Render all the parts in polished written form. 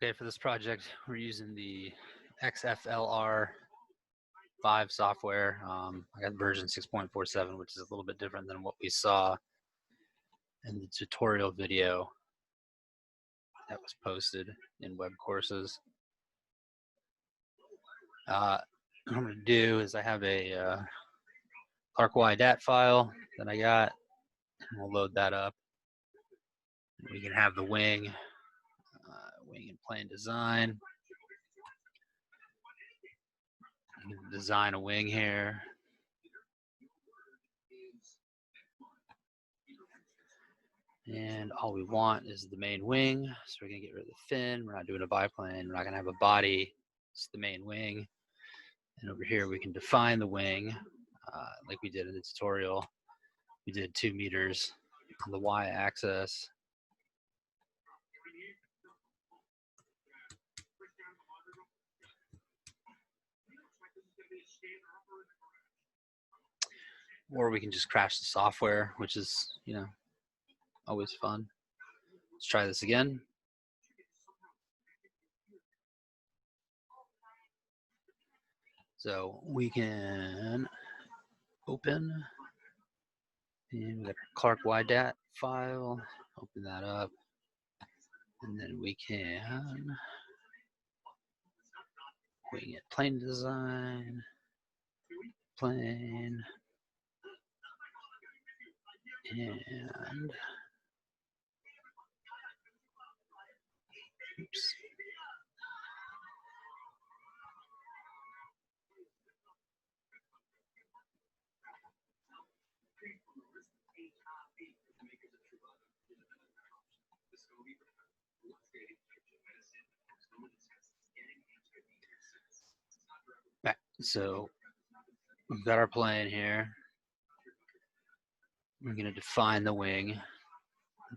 Okay, for this project, we're using the XFLR5 software. I got version 6.47, which is a little bit different than what we saw in the tutorial video that was posted in web courses. What I'm going to do is I have a Clark Y DAT file that I got, and we'll load that up. We can have the wing in plain design. You can design a wing here. And all we want is the main wing. So we're going to get rid of the fin. We're not doing a biplane. We're not going to have a body. It's the main wing. And over here we can define the wing like we did in the tutorial. We did 2 meters on the y-axis. Or we can just crash the software, which is, always fun. Let's try this again. So we can open, and we got our Clark Y DAT file. Open that up, and then we can wing it plain design, plain, and oops. Right, so we've got our plane here. We're going to define the wing.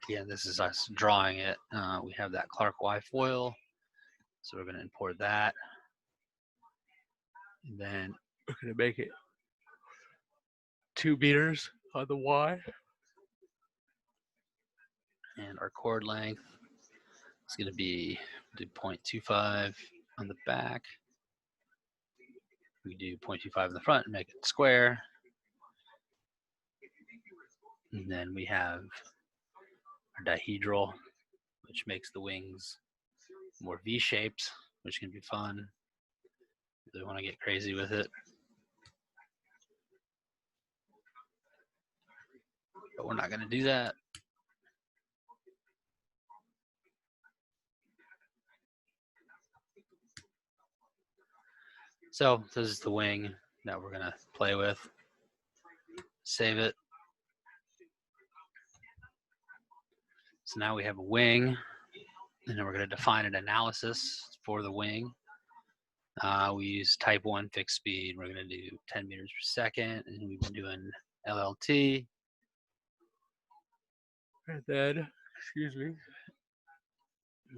Again, this is us drawing it. We have that Clark Y foil, so we're going to import that. And then we're going to make it 2 meters on the Y. And our chord length is going to be 0.25 on the back. We do 0.25 in the front and make it square. And then we have our dihedral, which makes the wings more V-shaped, which can be fun. Really want to get crazy with it. But we're not going to do that. So this is the wing that we're going to play with. Save it. So now we have a wing, and then we're going to define an analysis for the wing. We use type 1 fixed speed. We're going to do 10 meters per second, and we've been doing LLT. And then, we're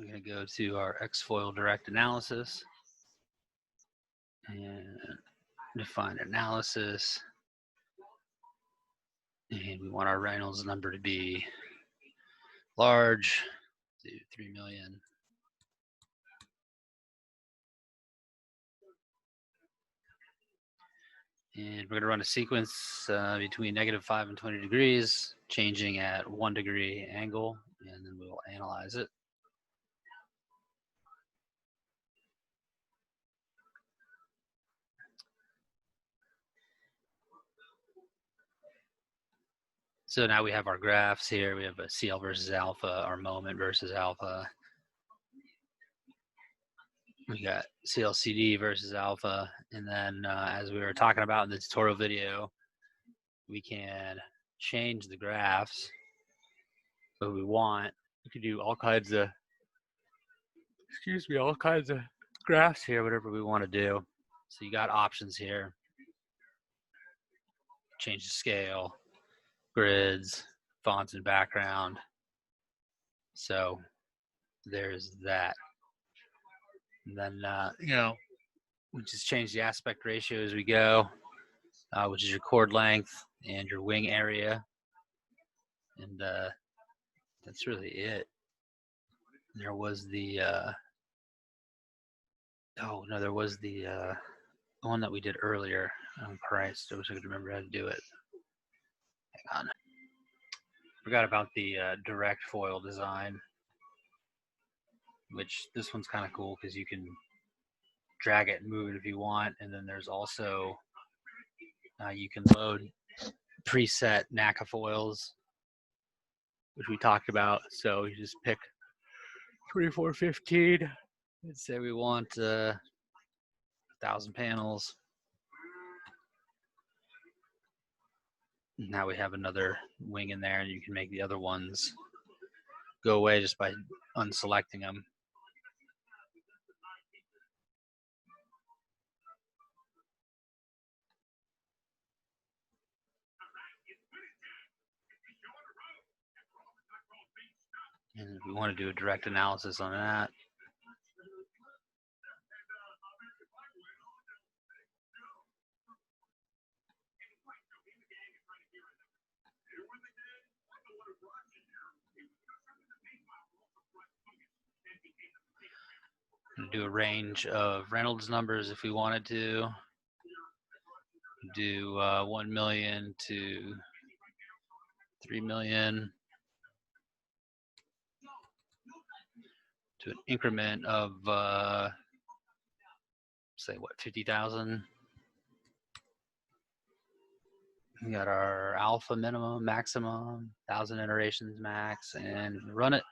going to go to our X-foil direct analysis and define analysis. And we want our Reynolds number to be large, do 3 million. And we're going to run a sequence between -5 and 20 degrees, changing at 1 degree angle, and then we will analyze it. So now we have our graphs here. We have a CL versus alpha, our moment versus alpha. We got CLCD versus alpha. And then as we were talking about in the tutorial video, we can change the graphs if we want. We can do all kinds of, all kinds of graphs here, whatever we want to do. So you got options here. Change the scale, grids, fonts and background. So there's that. And then, we just change the aspect ratio as we go, which is your chord length and your wing area. And that's really it. There was the Oh no, there was the one that we did earlier. Oh Christ, I wish I could remember how to do it. Hang on. Forgot about the direct foil design, which this one's kind of cool because you can drag it and move it if you want, and then there's also you can load preset NACA foils, which we talked about. So you just pick 2415 and say we want 1,000 panels. Now we have another wing in there, and you can make the other ones go away just by unselecting them. And if we want to do a direct analysis on that, do a range of Reynolds numbers if we wanted to. Do 1 million to 3 million to an increment of say what, 50,000. We got our alpha minimum, maximum, 1,000 iterations max, and run it.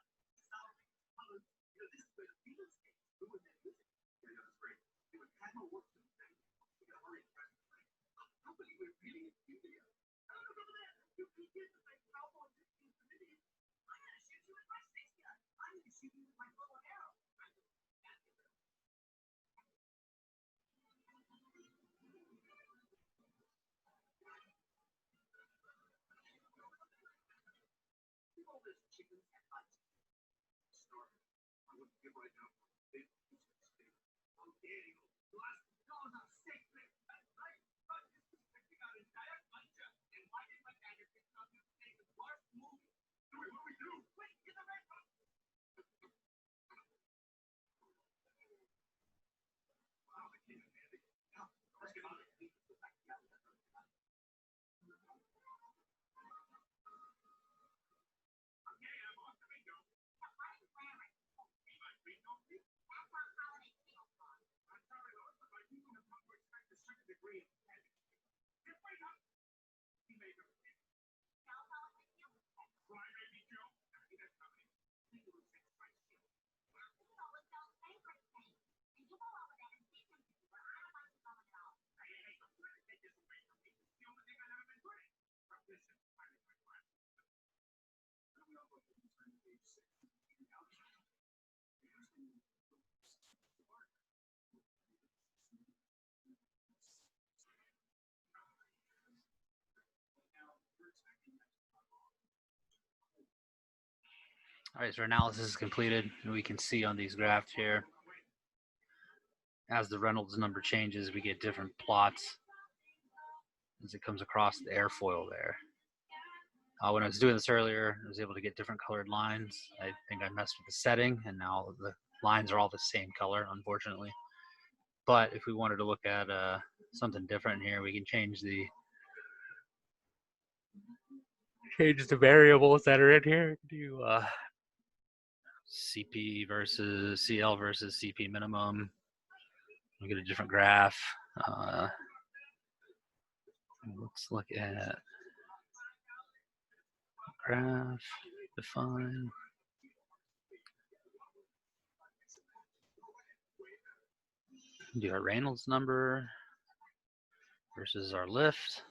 All right, so our analysis is completed, and we can see on these graphs here, as the Reynolds number changes, we get different plots as it comes across the airfoil there. When I was doing this earlier, I was able to get different colored lines. I think I messed with the setting, and now the lines are all the same color, unfortunately. But if we wanted to look at something different here, we can change the variables that are in here. Do CP versus CL versus CP minimum. We get a different graph. Let's look at graph, define. Do our Reynolds number versus our lift.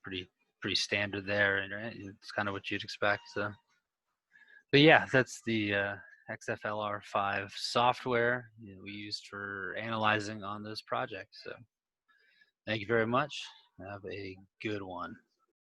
Pretty standard there, right? It's kind of what you'd expect. So, but yeah, that's the XFLR5 software we used for analyzing on this project. So, thank you very much. Have a good one.